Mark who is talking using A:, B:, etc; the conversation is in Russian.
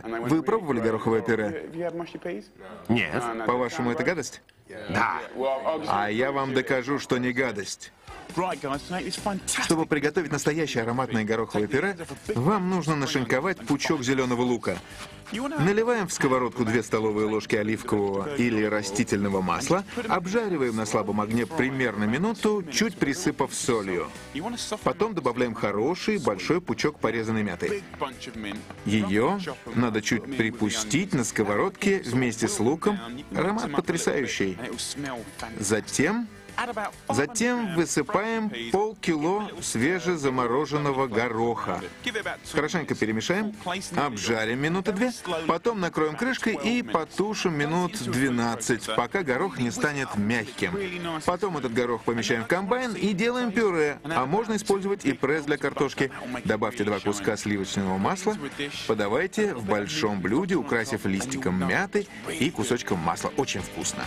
A: Вы пробовали гороховое пюре?
B: Нет.
A: По-вашему, это гадость?
B: Да.
A: А я вам докажу, что не гадость. Чтобы приготовить настоящее ароматное гороховое пюре, вам нужно нашинковать пучок зеленого лука. Наливаем в сковородку 2 столовые ложки оливкового или растительного масла, обжариваем на слабом огне примерно минуту, чуть присыпав солью. Потом добавляем хороший большой пучок порезанной мяты. Ее надо чуть припустить на сковородке вместе с луком. Аромат потрясающий. Затем высыпаем полкило свежезамороженного гороха. Хорошенько перемешаем, обжарим минуты 2, потом накроем крышкой и потушим минут 12, пока горох не станет мягким. Потом этот горох помещаем в комбайн и делаем пюре, а можно использовать и пресс для картошки. Добавьте 2 куска сливочного масла, подавайте в большом блюде, украсив листиком мяты и кусочком масла. Очень вкусно.